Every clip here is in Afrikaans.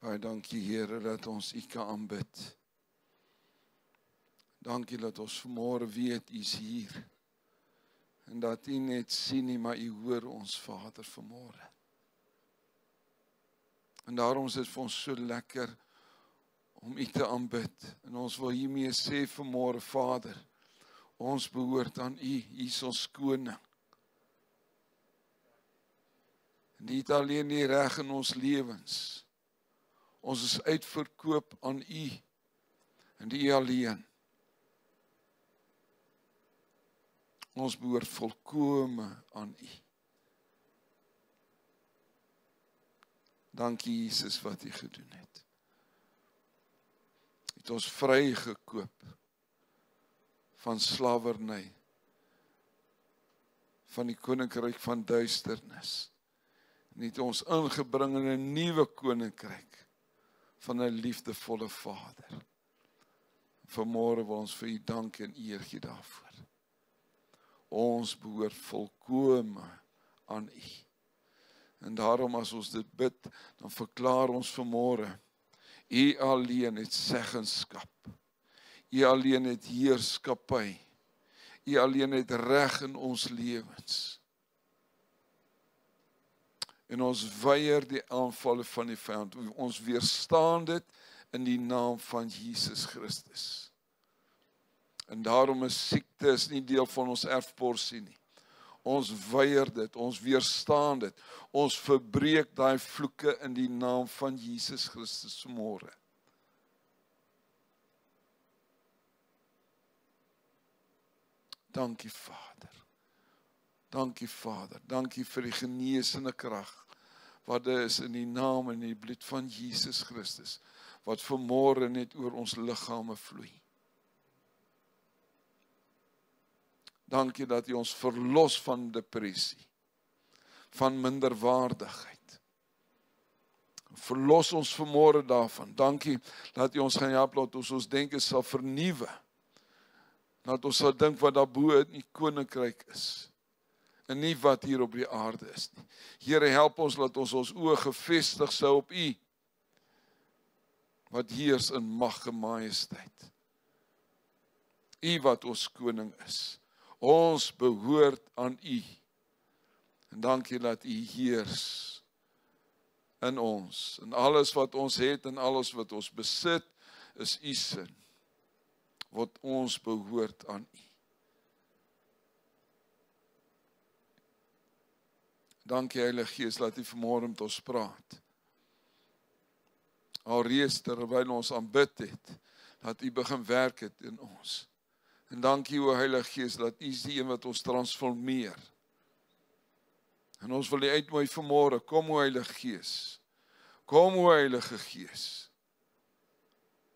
Baie dankie Here dat ons U kan aanbid. Dankie dat ons vanmôre weet U is hier. En dat U net sien nie, maar U hoor ons Vader vanmôre. En daarom is dit vir ons so lekker om U te aanbid. En ons wil hiermee sê vanmôre, Vader, ons behoort aan U, U is ons koning. En U het alleen die reg in ons lewens. Ons is uitverkoop aan U en U alleen. Ons behoort volkome aan U. Dankie Jesus wat U gedoen het. U het ons vrygekoop van slawerny, van die koninkryk van duisternis. En het ons ingebring in 'n nuwe koninkryk van 'n liefdevolle Vader. Vanmôre wil ons vir U dank en eer gee daarvoor. Ons behoort volkome aan U. En daarom as ons dit bid, dan verklaar ons vanmôre, U alleen het seggenskap. U alleen het heerskappy. U alleen het reg in ons lewens. En ons weier die aanvalle van die vyand. Ons weerstaan dit in die naam van Jesus Christus. En daarom is siekte nie deel van ons erfporsie nie. Ons weier dit, ons weerstaan dit. Ons verbreek daai vloeke in die naam van Jesus Christus vanmôre. Dankie Vader. Dankie Vader. Dankie vir die genesende krag wat daar is in die naam en die bloed van Jesus Christus, wat vanmôre net oor ons liggame vloei. Dankie dat U ons verlos van depressie, van minderwaardigheid. Verlos ons vanmôre daarvan. Dankie dat U ons gaan help, dat ons denke sal vernuwe. Dat ons sal dink wat daarbo in U koninkryk is. En nie wat hier op die aarde is nie. Here, help ons dat ons oë gefestig sou op U, wat heers in mag en majesteit. U wat ons koning is. Ons behoort aan U. En dankie dat U heers in ons. En alles wat ons het en alles wat ons besit, is U se. Wat ons behoort aan U. Dankie Heilige Gees, dat U vanmôre met ons praat. Alreeds terwyl ons aanbid het, dat U begin werk het in ons. En dankie o Heilige Gees, dat U is die een wat ons transformeer. En ons wil U uitnooi vanmôre, kom o Heilige Gees. Kom o Heilige Gees.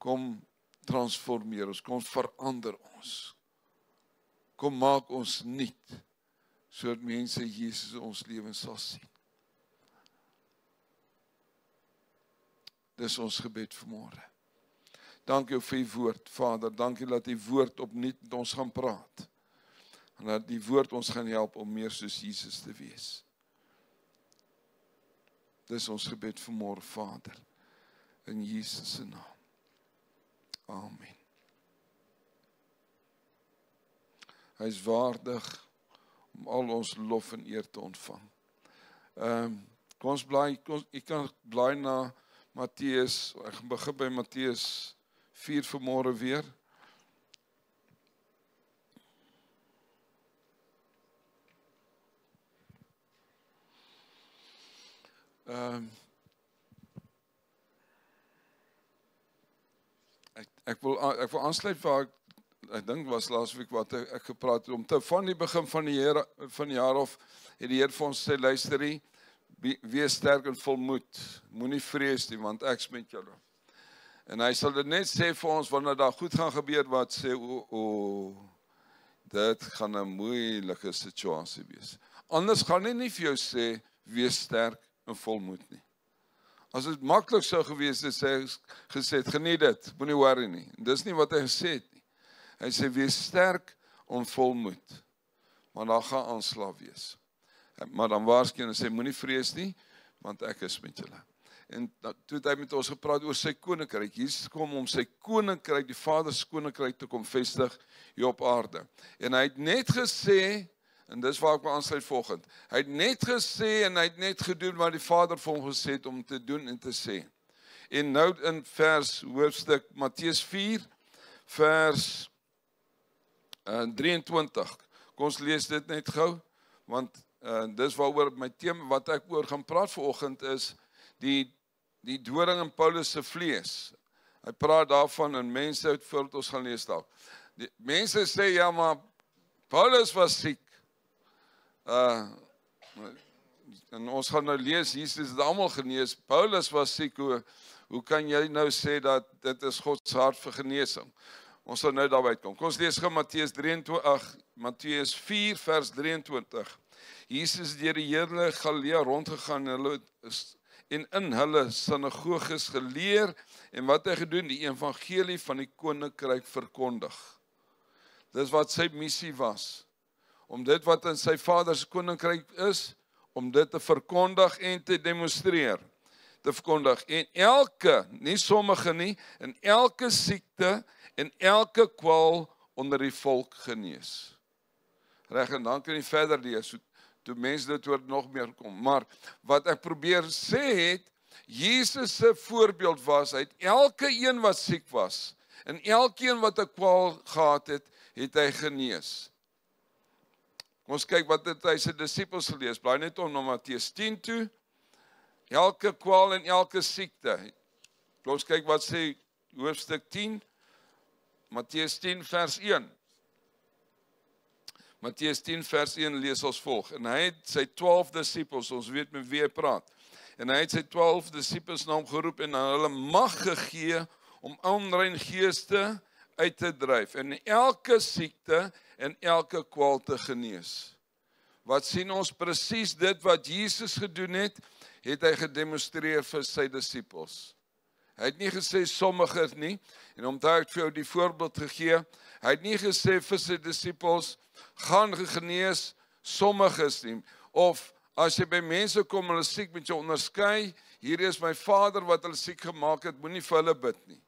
Kom transformeer ons, kom verander ons. Kom maak ons nuut, sodat mense Jesus in ons lewens sal sien. Dis ons gebed vanmôre. Dankie vir U woord, Vader. Dankie dat U woord opnuut met ons gaan praat. En dat die woord ons gaan help om meer soos Jesus te wees. Dis ons gebed vanmôre, Vader. In Jesus se naam. Amen. Hy is waardig om al ons lof en eer te ontvang. Kom ons blaai, ek kan blaai na Matteus, ek begin by Matteus 4 vanmôre weer. Ek wil aansluit waar ek dink was laasweek wat ek gepraat het, om te van die begin van die jaar af, het die Heer vir ons sê, luister nie, wees sterk en volmoed, moenie vrees nie, want ek is met julle. En hy sal dit net sê vir ons, wanneer daar goed gaan gebeur, wat sê, dit gaan 'n moeilike situasie wees. Anders gaan hy nie vir jou sê, wees sterk en volmoed nie. As dit maklik sou gewees het, gesê het, geniet dit, moenie worry nie. En dis nie wat hy gesê het nie. Hy sê, wees sterk en volmoed, maar daar gaan aanslag wees. Maar dan waarsku en sê, moenie vrees nie, want ek is met julle. En toe het hy met ons gepraat oor sy koninkryk. Jesus kom om sy koninkryk, die Vader se koninkryk te kom vestig hier op aarde. En hy het net gesê, en dis waar ek my aansluit volgend, hy het net gesê en hy het net gedoen wat die Vader vir hom gesê het om te doen en te sê. En nou in hoofstuk Matteus 4, vers 23. Kom ons lees dit net gou, want dis waaroor my tema wat ek oor gaan praat vanoggend is die doring in Paulus se vlees. Hy praat daarvan en mense het voordat ons gaan lees dalk. Die mense sê ja, maar Paulus was siek. En ons gaan nou lees, Jesus het almal genees. Paulus was siek. Hoe kan jy nou sê dat dit is God se hart vir genesing? Ons sal nou daarby kom. Kom ons lees gou Matteus 4 vers 23. Jesus het deur die hele Galilea rondgegaan en in hulle sinagoges geleer en wat hy gedoen, die evangelie van die koninkryk verkondig. Dis wat sy missie was. Om dit wat in sy Vader se koninkryk is, om dit te verkondig en te demonstreer. Te verkondig. En elke, nie sommige nie, en elke siekte en elke kwal onder die volk genees. Reg, en dan kan jy verder lees, toe mense dit hoor nog meer kom. Maar wat ek probeer sê het, Jesus se voorbeeld was, hy het elke een wat siek was, en elkeen wat 'n kwal gehad het, het hy genees. Kom ons kyk wat het hy sy disippels gelees, blaai net om na Matteus 10 toe, elke kwal en elke siekte. Kom ons kyk wat sê hoofstuk 10, Matteus 10 vers 1. Matteus 10 vers 1 lees ons volg. En hy het sy 12 disippels, ons weet met wie hy praat. En hy het sy 12 disippels na hom geroep en aan hulle mag gegee om onrein geeste uit te dryf. En elke siekte en elke kwal te genees. Wat sien ons presies dit wat Jesus gedoen het hy gedemonstreer vir sy disippels. Hy het nie gesê sommiges nie, en omdat ek vir jou die voorbeeld gegee, hy het nie gesê vir sy disippels, gaan genees sommiges nie, of as jy by mense kom, hulle siek met jou onderskei, hier is my Vader wat hulle siek gemaak het, moenie vir hulle bid nie.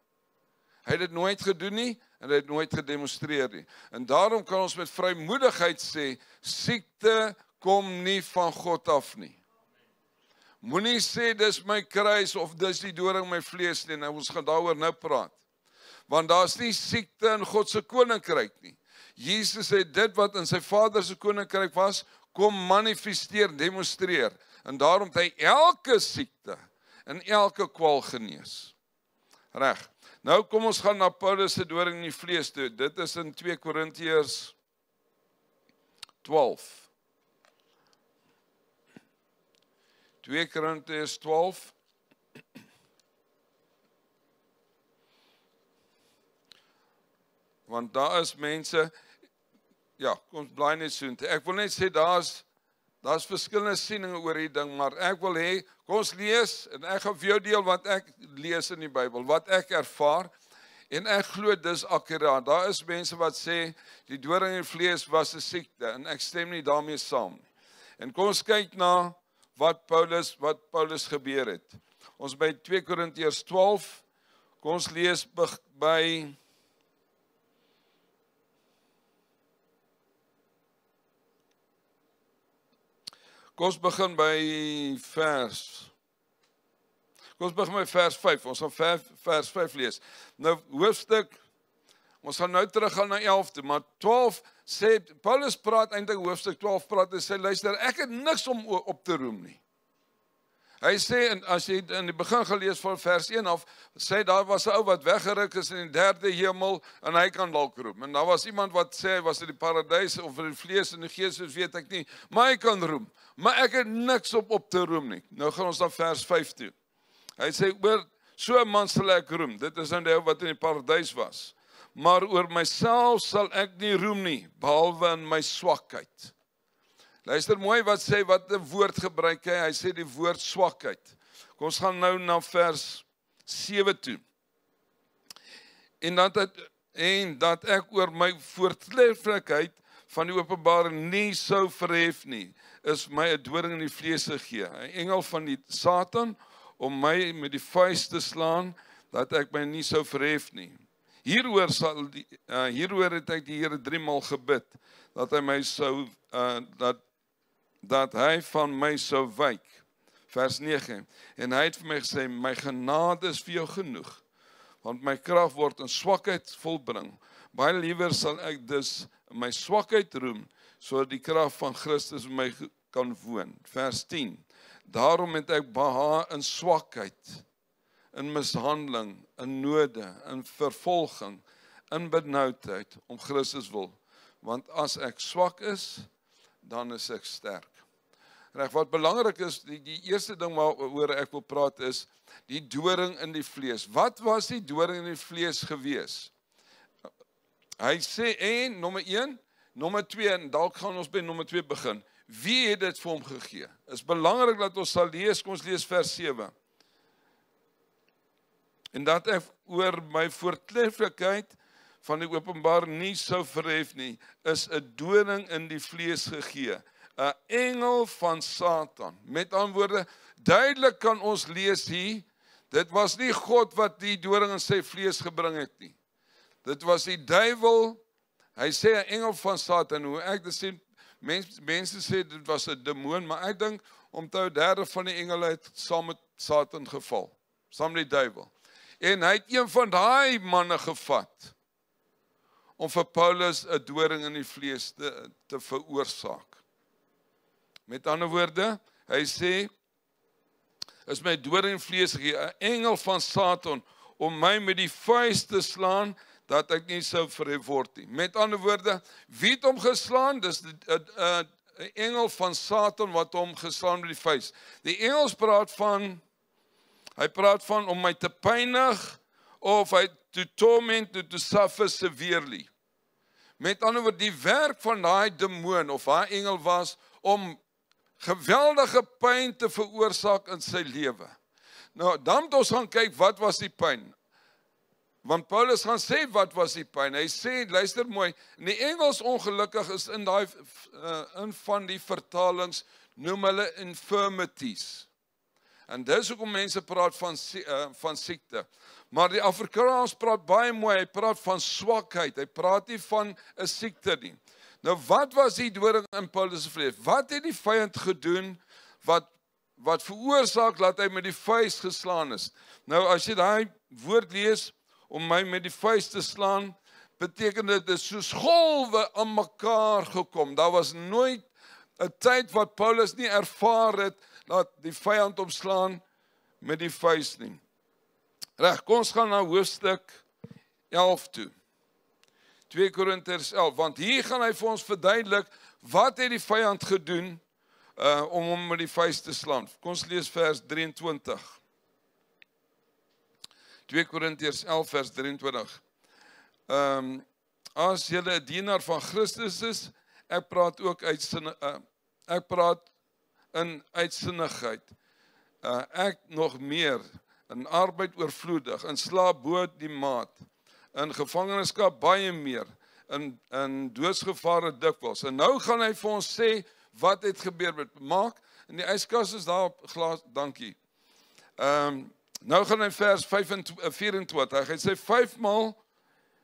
Hy het dit nooit gedoen nie, en hy het nooit gedemonstreer nie. En daarom kan ons met vrymoedigheid sê, siekte kom nie van God af nie. Moenie sê, dis my kruis, of dis die doring in my vlees nie, nou ons gaan daaroor nou praat. Want daar is nie siekte in God se koninkryk nie. Jesus het dit wat in sy Vader se koninkryk was, kom manifesteer, demonstreer. En daarom het hy elke siekte en elke kwal genees. Reg. Nou kom ons gaan na Paulus se doring in die vlees toe. Dit is in 2 Korintiërs 12. 2 Korintiërs 12. Want daar is mense, ja, kom ons blaai net so. Ek wil net sê, daar's verskillende sieninge oor die ding, maar ek wil hê, kom ons lees, en ek gaan vir jou deel wat ek lees in die Bybel, wat ek ervaar, en ek glo dis akkuraat. Daar is mense wat sê, die doring in die vlees was 'n siekte, en ek stem nie daarmee saam nie. En kom ons kyk na wat Paulus gebeur het. Ons by 2 Korintiërs 12, kom ons lees by Kom ons begin by vers 5, ons gaan vers 5 lees. Nou hoofstuk, ons gaan nou terug gaan na 11 toe, maar 12 sê, Paulus praat eintlik hoofstuk 12 praat en sê, luister, ek het niks om op te roem nie. Hy sê, en as jy in die begin gelees van vers 1 af, sê daar was 'n ou wat weggeruk is in die derde hemel, en hy kan dalk roem. En daar was iemand wat sê, was in die paradys, of in die vlees en die gees, weet ek nie, maar hy kan roem. Maar ek het niks op te roem nie. Nou gaan ons na vers 5 toe. Hy sê, oor so 'n man sal ek roem. Dit is nou die ou wat in die paradys was. Maar oor myself sal ek nie roem nie, behalwe in my swakheid. Luister mooi wat sê, wat 'n woord gebruik hy. Hy sê die woord swakheid. Kom ons gaan nou na vers 7 toe. En dat ek oor my voortreffelikheid van die openbaring nie sou verhef nie, is my 'n doring in die vlees gegee. 'n engel van die Satan, om my met die vuis te slaan, dat ek my nie sou verhef nie. Hieroor het ek die Here 3 maal gebid, dat hy my sou, dat hy van my sou wyk. Vers 9, en hy het vir my gesê, my genade is vir jou genoeg, want my krag word in swakheid volbring. Baie liewer sal ek dus my swakheid roem, sodat die krag van Christus in my kan woon. Vers 10, daarom het ek behaag in swakheid, in mishandeling, in node, in vervolging, in benoudheid, om Christus wil. Want as ek swak is, dan is ek sterk. Reg, wat belangrik is, die eerste ding waaroor ek wil praat is, die doring in die vlees. Wat was die doring in die vlees gewees? Hy sê, nommer 1, nommer 2, en dalk gaan ons by nommer 2 begin. Wie het dit vir hom gegee? Is belangrik dat ons sal lees, kom ons lees vers 7. En dat ek oor my voortreffelikheid van die openbaar nie sou verhef nie, is 'n doring in die vlees gegee. 'n Engel van Satan. Met ander woorde, duidelik kan ons lees hier, dit was nie God wat die doring in sy vlees gebring het nie. Dit was die duiwel. Hy sê 'n engel van Satan. Hoe ek dit sien, mense sê dit was 'n demoon, maar ek dink omtrent 1/3 van die engele het saam met Satan geval, saam met die duiwel. En hy het een van daai manne gevat om vir Paulus 'n doring in die vlees te veroorsaak. Met ander woorde, hy sê, is my doring in vlees gegee, 'n engel van Satan, om my met die vuis te slaan, dat ek nie sou verhef word nie. Met ander woorde, wie het hom geslaan? Dis 'n engel van Satan wat hom geslaan met die vuis. Die engels praat van om my te pynig, of hy to torment, to suffer severely. Met ander woorde, die werk van daai demoon of daai engel was om geweldige pyn te veroorsaak in sy lewe. Nou, dan moet ons gaan kyk, wat was die pyn? Want Paulus gaan sê, wat was die pyn? Hy sê, luister mooi, en die Engels ongelukkig is in van die vertalings, noem hulle infirmities. En dis hoekom mense praat van siekte. Maar die Afrikaans praat baie mooi, hy praat van swakheid, hy praat nie van 'n siekte nie. Nou, wat was die doring in Paulus se vlees? Wat het die vyand gedoen, wat veroorsaak dat hy met die vuis geslaan is? Nou, as jy daai woord lees, om my met die vuis te slaan, beteken dit is soos golwe aan mekaar gekom. Daar was nooit 'n tyd wat Paulus nie ervaar het, dat die vyand hom slaan met die vuis nie. Reg, kom ons gaan na hoofstuk 11 toe. 2 Korintiërs 11, want hier gaan hy vir ons verduidelik, wat het die vyand gedoen, om hom met die vuis te slaan. Kom ons lees vers 23. 2 Korintiërs 11 vers 23. As julle 'n dienaar van Christus is, ek praat in uitsinnigheid. Ek nog meer, in arbeid oorvloedig, in slaap bo die maat, in gevangenskap baie meer, in doodsgevare dikwels. En nou gaan hy vir ons sê, wat het gebeur met maak, en die yskas is daar op glas, dankie. Nou gaan hy vers 24, hy sê, 5 maal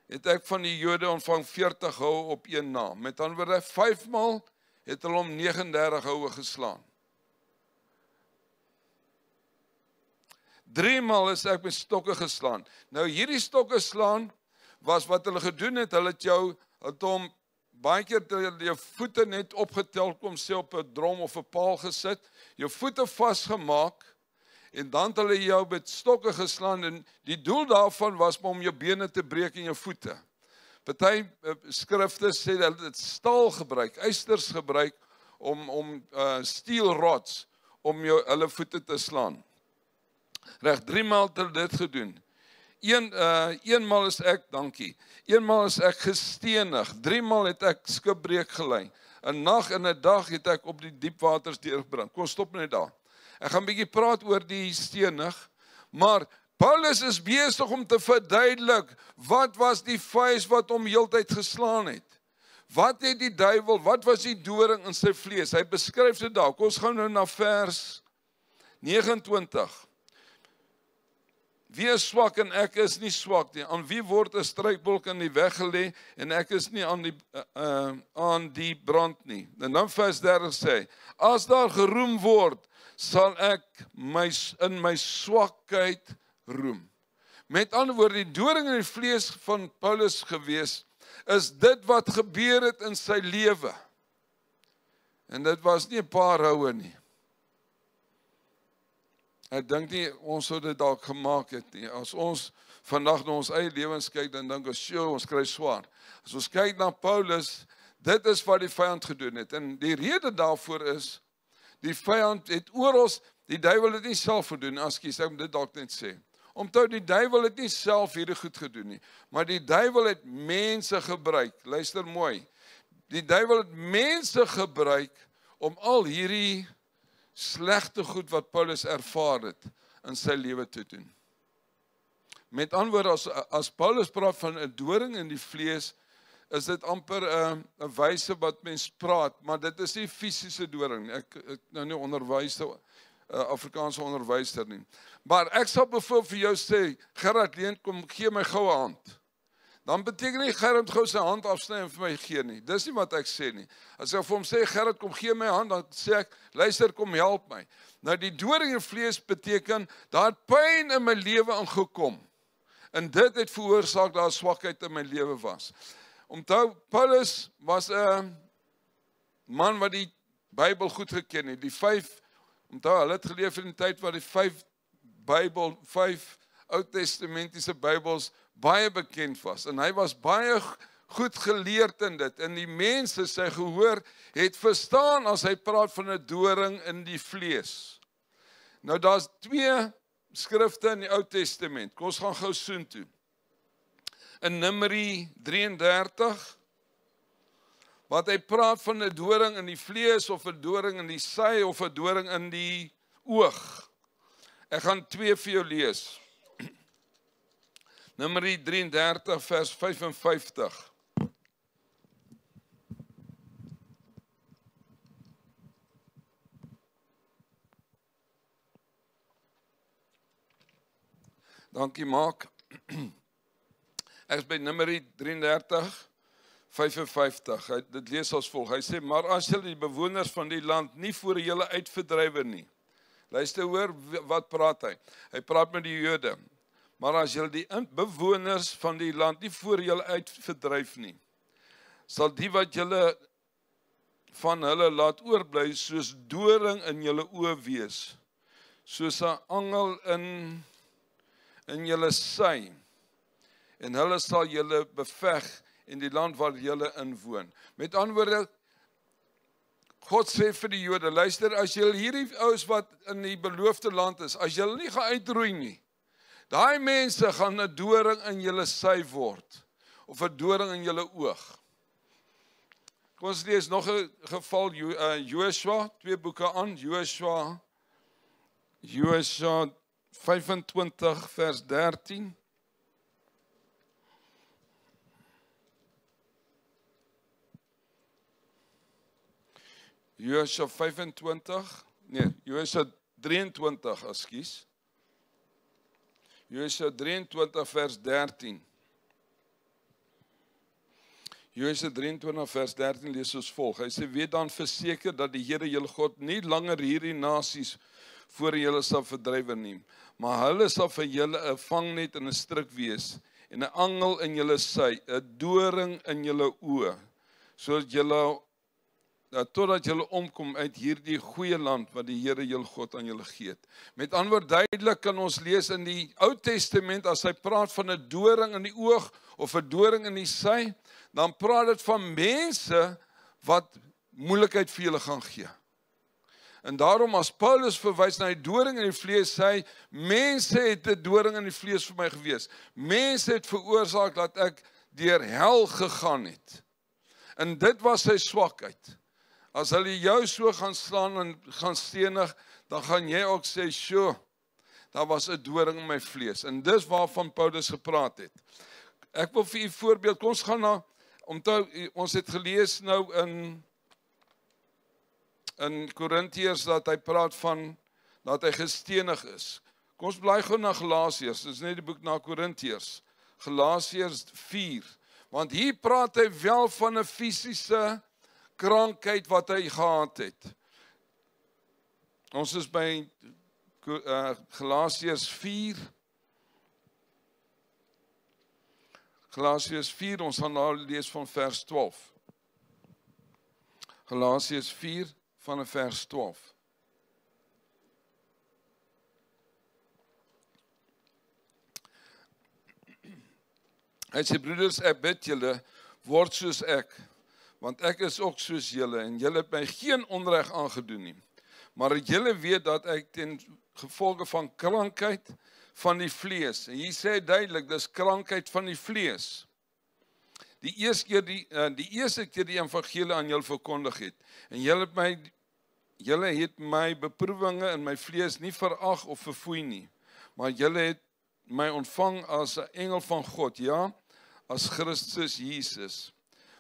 het ek van die Jode ontvang 40 houe op een na. Met ander woorde, 5 maal het hulle om 39 houe geslaan. 3 maal is ek met stokke geslaan. Nou hierdie stokke slaan, was wat hulle gedoen het, hulle het hom baie keer jou voete net opgetel, kom sê op 'n drom of 'n paal gesit, jou voete vasgemaak, en dan het hulle jou met stokke geslaan, en die doel daarvan was om jou bene te breek en jou voete. Party skrifte sê dat dit staal gebruik, ysters gebruik, om steel rods, om hulle voete te slaan. Reg, 3 maal het hulle dit gedoen. Eenmaal is ek, dankie, eenmaal is ek gestenig, 3 maal het ek skipbreek gelei, 'n nag en 'n dag het ek op die diep waters deurgebring. Kom, stop net daar. Ek gaan 'n bietjie praat oor die stenig, maar Paulus is besig om te verduidelik, wat was die vuis wat hom heeltyd geslaan het? Wat het die duiwel, wat was die doring in sy vlees? Hy beskryf dit daar. Kom, ons gaan nou na vers 29. Wie is swak en ek is nie swak nie? Aan wie word 'n struikbolk in die weg gelê en ek is nie aan die brand nie? En dan vers 30 sê, as daar geroem word, sal ek in my swakheid roem. Met ander woorde, die doring in die vlees van Paulus gewees, is dit wat gebeur het in sy lewe. En dit was nie 'n paar houe nie. Ek dink nie ons sou dit dalk gemaak het nie. As ons vandag na ons eie lewens kyk, dan dink ons kry swaar. As ons kyk na Paulus, dit is wat die vyand gedoen het. En die rede daarvoor is, die vyand het oral, die duiwel het nie self gedoen, ek moet dit dalk net sê. Onthou, die duiwel het nie self hierdie goed gedoen nie, maar die duiwel het mense gebruik. Luister mooi. Die duiwel het mense gebruik om al hierdie slegte goed wat Paulus ervaar het in sy lewe te doen. Met ander woorde, as Paulus praat van 'n doring in die vlees, is dit amper 'n wyse wat mens praat, maar dit is nie fisiese doring nie. Ek nou nie onderwyser, Afrikaanse onderwyser nie. Maar ek sal bijvoorbeeld vir jou sê, Gerard Leen, kom gee my gou 'n hand. Dan beteken nie Gerard gou sy hand afsny en vir my gee nie. Dis nie wat ek sê nie. As ek vir hom sê, Gerard, kom gee my hand, dan sê ek, luister, kom help my. Nou die doring in vlees beteken, daar het pyn in my lewe ingekom. En dit het veroorsaak dat swakheid in my lewe was. Onthou, Paulus was 'n man wat die Bybel goed geken het. Die 5, onthou, hulle het geleef in die tyd waar die 5 Oud-testamentiese Bybels baie bekend was. En hy was baie goed geleerd in dit. En die mense, sy gehoor, het verstaan as hy praat van 'n doring in die vlees. Nou, daar's 2 skrifte in die Ou Testament. Kom ons gaan gou soontoe. In Numeri 33, wat hy praat van 'n doring in die vlees, of 'n doring in die sy, of 'n doring in die oog. Ek gaan 2 vir jou lees. Numeri 33 vers 55. Dankie, Mark. Ek is by Numeri 33, 55. Dit lees as volg. Hy sê, maar as julle die bewoners van die land nie voor julle uitverdrywe nie. Luister hoor, wat praat hy? Hy praat met die Jode. Maar as julle die bewoners van die land nie voor julle uitverdryf nie, sal die wat julle van hulle laat oorbly, soos doring in julle oë wees, soos 'n angel in julle sy, en hulle sal julle beveg in die land waar julle inwoon. Met ander woorde, God sê vir die Jode, luister, as julle hierdie ouens wat in die beloofde land is, as julle nie gaan uitroei nie, daai mense gaan 'n doring in julle sy word, of 'n doring in julle oog. Kom ons lees nog 'n geval, Joshua, 2 boeke aan, Joshua 25 vers 13. Joshua 25, nee, Joshua 23, ekskuus. Joshua 23 vers 13. Joshua 23 vers 13 lees soos volg. Hy sê, weet dan verseker dat die Here julle God nie langer hierdie nasies voor julle sal verdrywe nie, maar hulle sal vir julle 'n vangnet en 'n stryk wees, en 'n angel in julle sy, 'n doring in julle oë, sodat julle totdat julle omkom uit hierdie goeie land wat die Here julle God aan julle gee. Met ander woorde, duidelik kan ons lees in die Ou Testament, as hy praat van 'n doring in die oog of 'n doring in die sy, dan praat dit van mense wat moeilikheid vir julle gaan gee. En daarom as Paulus verwys na die doring in die vlees, sê hy, mense het 'n doring in die vlees vir my gewees. Mense het veroorsaak dat ek deur hel gegaan het. En dit was sy swakheid. As hulle jou so gaan slaan en gaan stenig, dan gaan jy ook sê, sjoe, daar was 'n doring in my vlees. En dis waarvan Paulus gepraat het. Ek wil vir u voorbeeld, kom ons gaan na, ons het gelees nou in Korintiërs dat hy praat van, dat hy gestenig is. Kom ons bly gou na Galasiërs, dit is net die boek na Korintiërs. Galasiërs 4, want hier praat hy wel van 'n fisiese krankheid wat hy gehad het. Ons is by Galasiërs 4. Galasiërs 4, ons gaan nou lees van vers 12. Galasiërs 4 van vers 12. Hy sê, broeders, ek bid julle, word soos ek, want ek is ook soos julle, en julle het my geen onreg aangedoen nie. Maar julle weet dat ek ten gevolge van krankheid van die vlees, en hier sê hy duidelik, dis krankheid van die vlees, die eerste keer die evangelie aan julle verkondig het, en julle het my beproewinge in my vlees nie verag of verfoei nie, maar julle het my ontvang as 'n engel van God, ja, as Christus Jesus.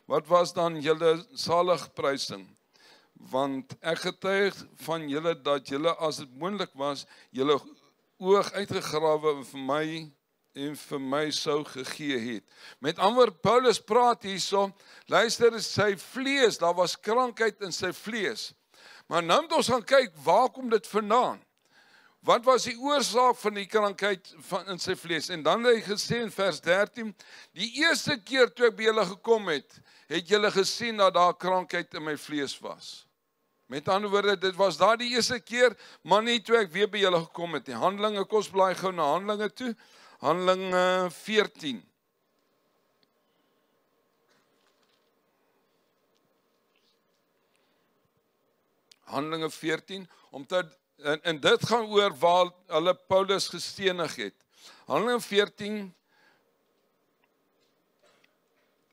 Wat was dan julle saligprysing? Want ek getuig van julle dat julle, as dit moontlik was, julle oog uitgegrawe vir my sou gegee het. Met ander woorde, Paulus praat hierso, luister, sy vlees, daar was krankheid in sy vlees. Maar nou moet ons gaan kyk, waar kom dit vandaan? Wat was die oorsaak van die krankheid in sy vlees? En dan het hy gesê in vers 13, die eerste keer toe ek by julle gekom het julle gesien dat daar krankheid in my vlees was. Met ander woorde, dit was daar die eerste keer, maar nie toe ek weer by julle gekom het nie. Handelinge, kom ons blaai gou na Handelinge toe. Handelinge 14. Handelinge 14, en dit gaan oor waar hulle Paulus gestenig het. Handelinge 14,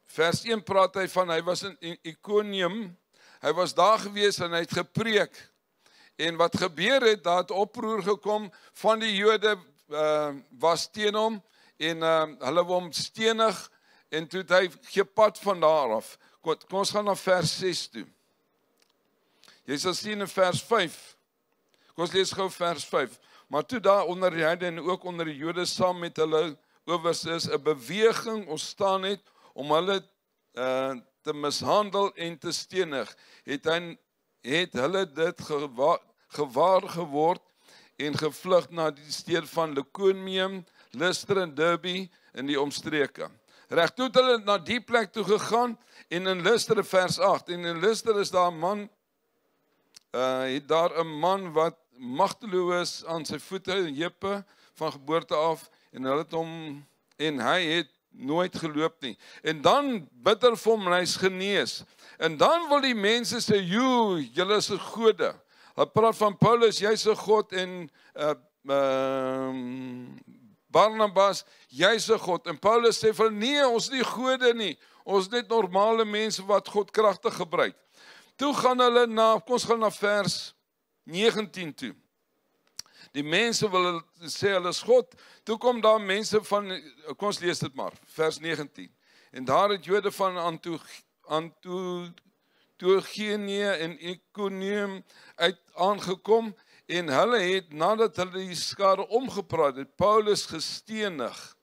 vers 1 praat hy van, hy was in Iconium, hy was daar gewees en hy het gepreek. En wat gebeur het, daar het oproer gekom van die Jode, was teen hom, en hulle wou hom stenig, en toe het hy gepad van daar af. Kom ons gaan na vers 6 toe. Jy sal sien in vers 5, kom ons lees gou vers 5, maar toe daar onder die heidene en ook onder die Jode saam met hulle owerstes 'n beweging ontstaan het, om hulle te mishandel en te stenig, het hulle dit gewaar geword en gevlug na die stede van Iconium, Lystra en Derbe in die omstreke. Reg toe het hulle na die plek toe gegaan, en in Lystra vers 8, en in Lystra is daar 'n man, het daar 'n man wat magteloos aan sy voete en heupe van geboorte af, en hulle het hom, en hy het nooit geloop nie. En dan bid hulle vir hom en hy is genees. En dan wil die mense sê, julle is 'n gode. Hulle praat van Paulus, jy's 'n god, en Barnabas, jy's 'n god. En Paulus sê van, nee, ons is nie gode nie. Ons is net normale mense wat God kragtig gebruik. Toe gaan hulle kom ons gaan na vers 19 toe. Die mense wil sê hulle is God. Toe kom daar mense van, kom ons lees dit maar, vers 19. En daar het Jode van Antiochië en Iconium uit aangekom, en hulle het, nadat hulle die skare omgepraat het, Paulus gestenig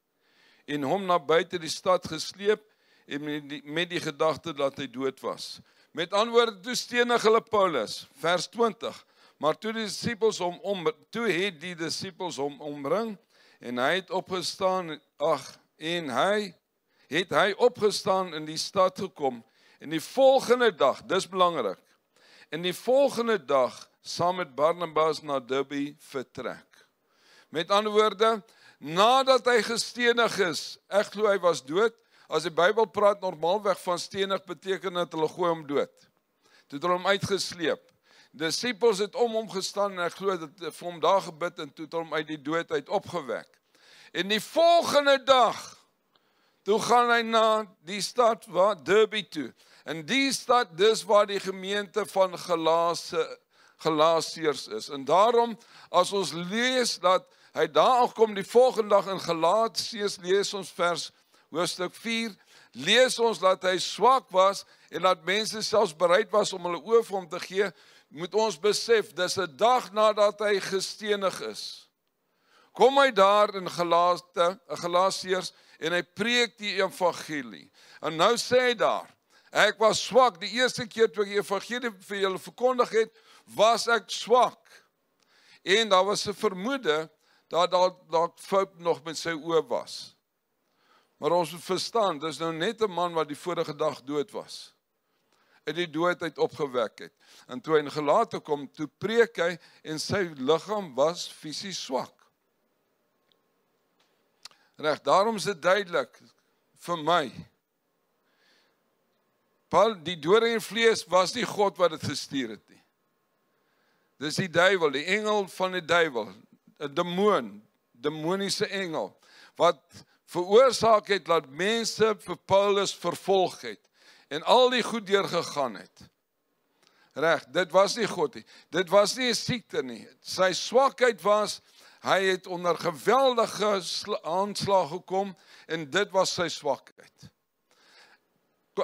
en hom na buite die stad gesleep, en met die gedagte dat hy dood was. Met ander woorde, toe stenig hulle Paulus, vers 20. Maar toe het die disippels hom omring, en hy het opgestaan, en hy opgestaan in die stad gekom, en die volgende dag, dis belangrik, en die volgende dag, saam met Barnabas na Derbe vertrek. Met ander woorde, nadat hy gestenig is, ek glo hy was dood. As die Bybel praat normaalweg van stenig, beteken dat hulle gooi hom dood. Toe het hulle hom uitgesleep. Disippels het om hom gestaan, en ek glo dat vir hom daar gebid, en toe het hom uit die dood uit opgewek. En die volgende dag, toe gaan hy na die stad Derbe toe. En die stad, dis waar die gemeente van Galasiërs is. En daarom, as ons lees dat hy daar aankom die volgende dag in Galasiërs, lees ons vers hoofstuk 4, lees ons dat hy swak was, en dat mense selfs bereid was om hulle oor vir hom te gee, moet ons besef, dis 'n dag nadat hy gestenig is. kom hy daar in Galasiërs en hy preek die evangelie. En nou sê hy daar, ek was swak, die eerste keer toe ek die evangelie vir julle verkondig het, was ek swak. En daar was 'n vermoede dat daar fout nog met sy oë was. Maar ons moet verstaan, dis nou net 'n man wat die vorige dag dood was. Uit die doodheid opgewek het. En toe hy in Galate kom, toe preek hy en sy liggaam was fisies swak. Reg, daarom is dit duidelik vir my. Die doring en vlees was nie God wat dit gestuur het nie. Dis die duiwel, die engel van die duiwel, 'n demoon, demoniese engel, wat veroorsaak het dat mense vir Paulus vervolg het en al die goed deurgegaan het. Reg, dit was nie God nie. Dit was nie 'n siekte nie. Sy swakheid was, hy het onder geweldige aanslag gekom en dit was sy swakheid.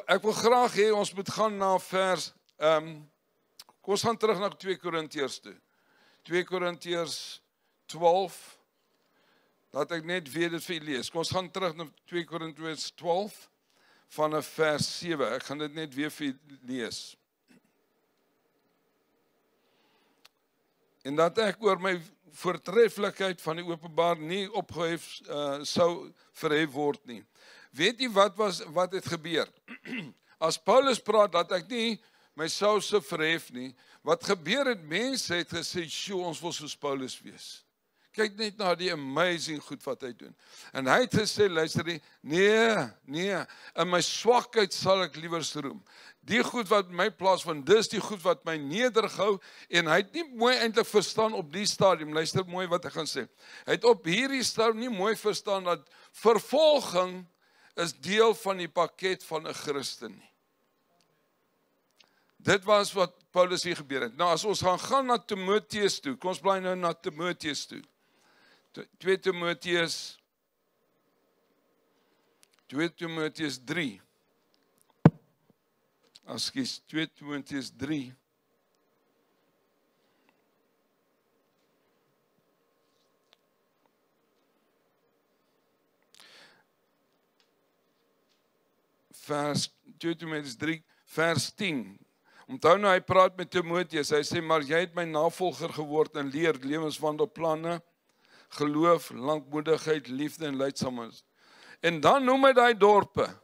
Ek wil graag hê ons moet gaan na vers, kom ons gaan terug na 2 Korintiërs toe. 2 Korintiërs 12, laat ek net weer dit vir julle lees. Kom ons gaan terug na 2 Korintiërs 12, vanaf vers 7. Ek gaan dit net weer vir julle lees. En dat ek oor my voortreffelikheid van die openbaar nie opgehef sou verhef word nie. Weet jy wat het gebeur? As Paulus praat dat ek nie myself sou verhef nie, wat gebeur het, mense het gesê, "Sjoe, ons wil soos Paulus wees." Kyk net na die amazing goed wat hy doen. En hy het gesê, luister nie, nee, in my swakheid sal ek liewer roem. Die goed wat my plaasvind, dis die goed wat my nederig hou, en hy het nie mooi eintlik verstaan op die stadium, luister mooi wat ek gaan sê. Hy het op hierdie stadium nie mooi verstaan dat vervolging is deel van die pakket van 'n Christen nie. Dit was wat Paulus hier gebeur het. Nou as ons gaan na Timoteus toe, kom ons bly nou na Timoteus toe. 2 Timoteus 3. Ekskuus, 2 Timoteus 3. Vers 2 Timoteus 3, vers 10. Onthou nou, hy praat met Timoteus, hy sê, maar jy het my navolger geword en leer lewenswandelplanne, geloof, lankmoedigheid, liefde en lydsaamheid. En dan noem hy daai dorpe,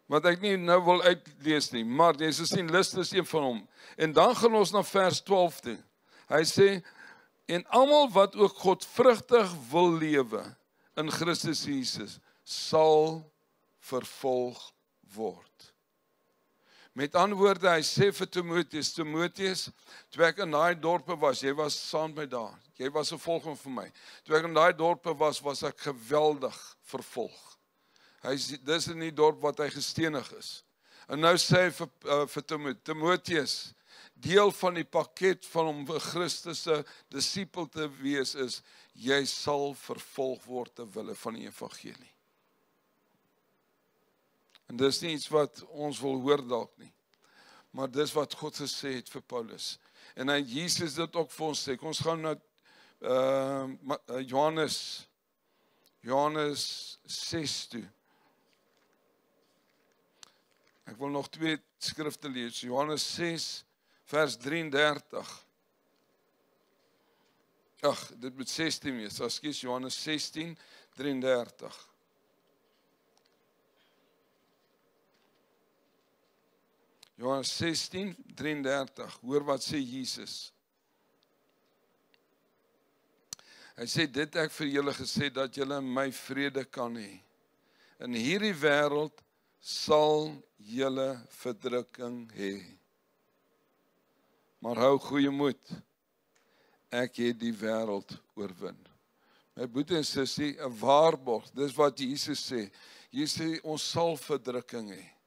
wat ek nie nou wil uitlees nie, maar jy sien, list is een van hom. En dan gaan ons na vers 12 toe. Hy sê, en almal wat ook godvrugtig wil lewe in Christus Jesus, sal vervolg word. Met ander woorde, hy sê vir Timoteus, toe ek in daai dorpe was, jy was saam met daar, jy was 'n volgeling vir my. Toe ek in daai dorpe was ek geweldig vervolg. Dis in die dorp wat hy gestenig is. En nou sê hy vir Timoteus, deel van die pakket van om 'n Christus se disipel te wees is, jy sal vervolg word ter wille van die evangelie. En dis nie iets wat ons wil hoor dalk nie. Maar dis wat God gesê het vir Paulus. En hy Jesus dit ook vir ons sê. Kom ons gaan na Johannes 6 toe. Ek wil nog 2 skrifte lees. Johannes 6 vers 33. Ag, dit moet 16 wees. Ekskuus, Johannes 16 33. Johannes 16, 33, hoor wat sê Jesus. Hy sê, dit ek vir julle gesê, dat julle in my vrede kan hê. In hierdie wêreld sal julle verdrukking hê. Maar hou goeie moed, ek het die wêreld oorwin. My broer en sussie, 'n waarborg, dis wat Jesus sê. Jesus sê, ons sal verdrukking hê.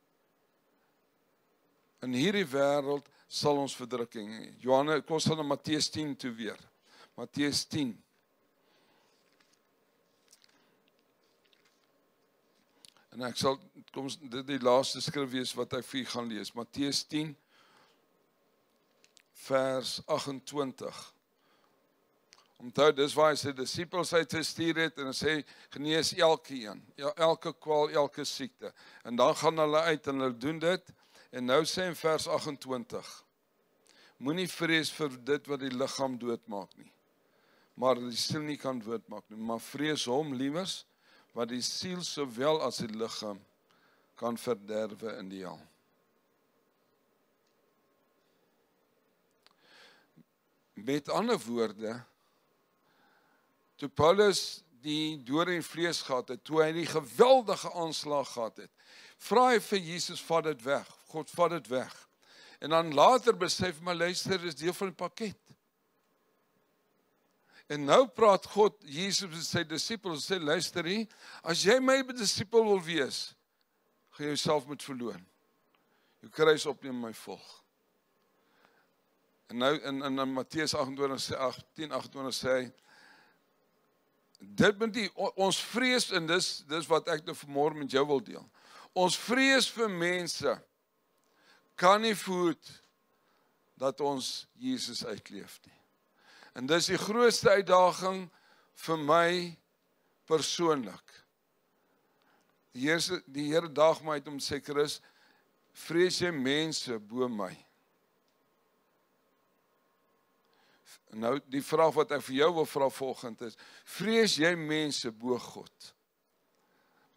In hierdie wêreld sal ons verdrukking hê. Johannes, kom ons gaan na Matteus 10 toe weer. Matteus 10. En ek sal, kom dit die laaste skrif wees wat ek vir u gaan lees. Matteus 10, vers 28. Onthou, dis waar hy sy disippels uitgestuur het en hy sê, genees elkeen, elke kwaal, elke siekte. En dan gaan hulle uit en hulle doen dit. En nou sê in vers 28, moenie vrees vir dit wat die liggaam doodmaak nie, maar die siel nie kan doodmaak nie, maar vrees hom liewers, wat die siel sowel as die liggaam kan verderwe in die hel. Met ander woorde, toe Paulus die dood in vlees gehad het, toe hy die geweldige aanslag gehad het, vra hy vir Jesus, vat dit weg, God vat dit weg. En dan later besef, maar luister, dis deel van die pakket. En nou praat God, Jesus met sy disippels, sê, luister hier, as jy my disipel wil wees, gaan jy jouself moet verloon. Jou kruis opneem en my volg. En nou in Matteus 10:28 sê hy, dit moet die, ons vrees, en dis wat ek nou vanmôre met jou wil deel, ons vrees vir mense kan nie voed dat ons Jesus uitleef nie. En dis die grootste uitdaging vir my persoonlik. Die Here daag my uit om te sê, Chris, vrees jy mense bo my? Nou, die vraag wat ek vir jou wil vra volgend is, vrees jy mense bo God?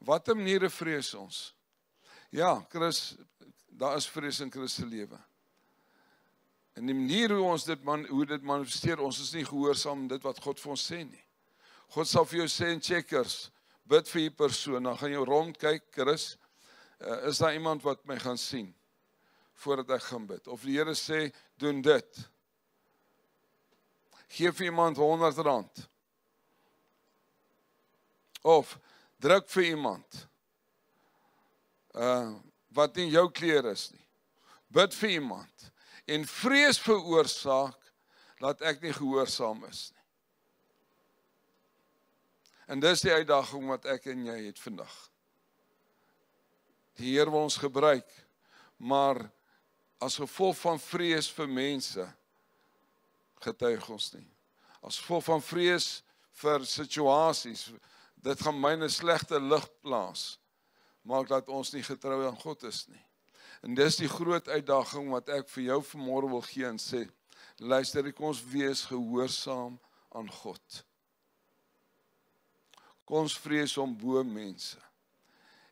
Watter maniere vrees ons? Ja, Chris, daar is vrees in Chris se lewe. En die manier hoe dit manifesteer, ons is nie gehoorsaam aan dit wat God vir ons sê nie. God sal vir jou sê in Checkers, bid vir die persoon, dan gaan jy rondkyk, Chris, is daar iemand wat my gaan sien, voordat ek gaan bid? Of die Here sê, doen dit. Geef vir iemand R100. Of, druk vir iemand, wat nie jou kleur is nie. Bid vir iemand. En vrees veroorsaak, dat ek nie gehoorsaam is nie. En dis die uitdaging wat ek en jy het vandag. Die Here wil ons gebruik, maar as gevolg van vrees vir mense, getuig ons nie. As gevolg van vrees vir situasies, dit gaan my in 'n slegte lig plaas, maak dat ons nie getrou aan God is nie. En dis die groot uitdaging wat ek vir jou vanmôre wil gee en sê, luister, kom ons wees gehoorsaam aan God. Kom ons vrees hom bo mense.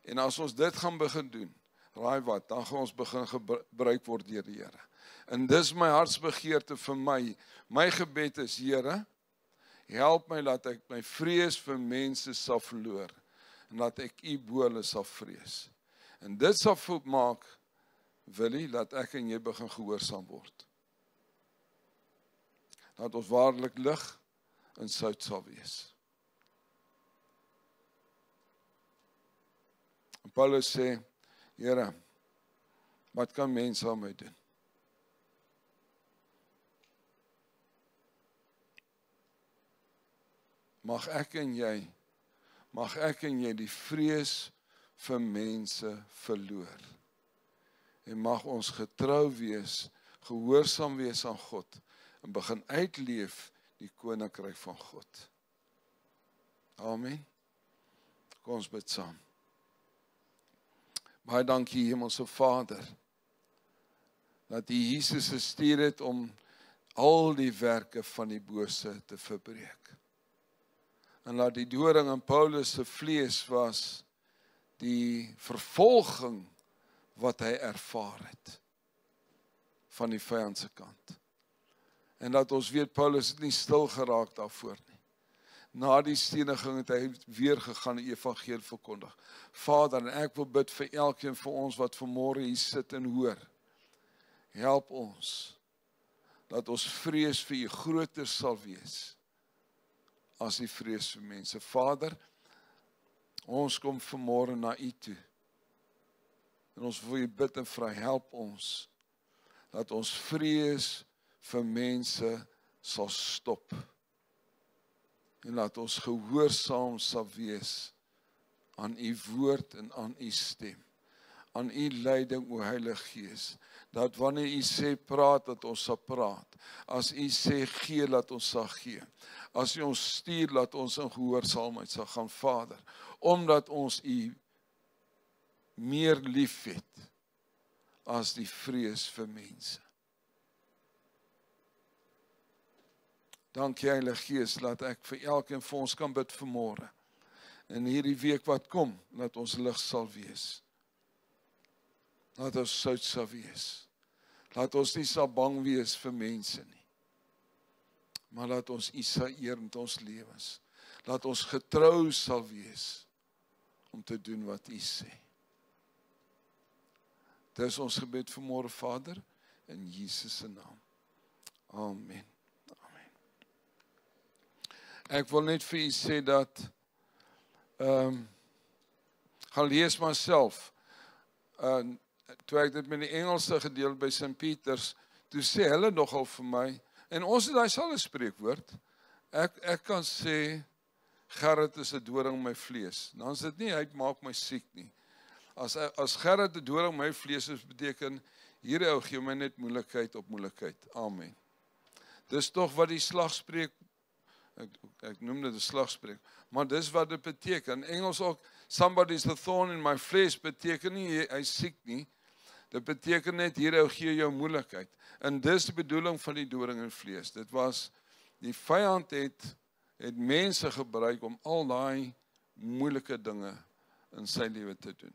En as ons dit gaan begin doen, raai wat, dan gaan ons begin gebruik word deur die Here. En dis my hartsbegeerte vir my. My gebed is, Here, help my dat ek my vrees vir mense sal verloor en dat ek U bo hulle sal vrees. En dit sal maak, Willie, dat ek en jy begin gehoorsaam word. Dat ons waarlik lig en sout sal wees. En Paulus sê, Here, wat kan mense aan my doen? Mag ek en jy die vrees vir mense verloor. En mag ons getrou wees, gehoorsaam wees aan God, en begin uitleef die koninkryk van God. Amen. Kom ons bid saam. Baie dankie, Hemelse Vader, dat U Jesus gestuur het om al die werke van die bose te verbreek. En dat die doring in Paulus se vlees was die vervolging wat hy ervaar het van die vyand se kant. En dat ons weet, Paulus het nie stil geraak daarvoor nie. Na die steniging het hy weer gegaan die evangelie verkondig. Vader, en ek wil bid vir elkeen van ons wat vanmôre hier sit en hoor. Help ons, dat ons vrees vir U groter sal wees, as die vrees vir mense. Vader, ons kom vanmôre na U toe. En ons wil U bid en vra, help ons, dat ons vrees vir mense sal stop. En laat ons gehoorsaam sal wees aan U woord en aan U stem. Aan U leiding, o Heilige Gees. dat wanneer U sê praat, dat ons sal praat. As U sê gee, dat ons sal gee. As U ons stuur, dat ons in gehoorsaamheid sal gaan, Vader, omdat ons U meer liefhet as die vrees vir mense. Dankie Heilige Gees, laat ek vir elkeen vir ons kan bid vanmôre. In hierdie week wat kom, laat ons lig sal wees. Laat ons sout sal wees. Laat ons nie sal bang wees vir mense nie. Maar laat ons U sal eer in ons lewens. Laat ons getrou sal wees om te doen wat U sê. Dit is ons gebed vanmôre, Vader, in Jesus se naam. Amen. Amen. Ek wil net vir U sê dat gaan lees maar self. Toe ek dit met die Engelse gedeel by St. Peters, toe sê hulle nogal vir my, en ons het daai selfe spreekwoord, ek kan sê, Gerrit is 'n doring in my vlees. Dan is dit nie, hy maak my siek nie. As Gerrit 'n doring in my vlees is, beteken, hierdie ou gee my net moeilikheid op moeilikheid. Amen. Dis tog wat die slagspreuk, ek noem dit 'n slagspreuk, maar dis wat dit beteken. In Engels ook, somebody's a thorn in my flesh, beteken nie, hy is siek nie. Dit beteken net, hier gee jou moeilikheid. En dis die bedoeling van die doring in vlees. Dit was, die vyand het mense gebruik om al daai moeilike dinge in sy lewe te doen.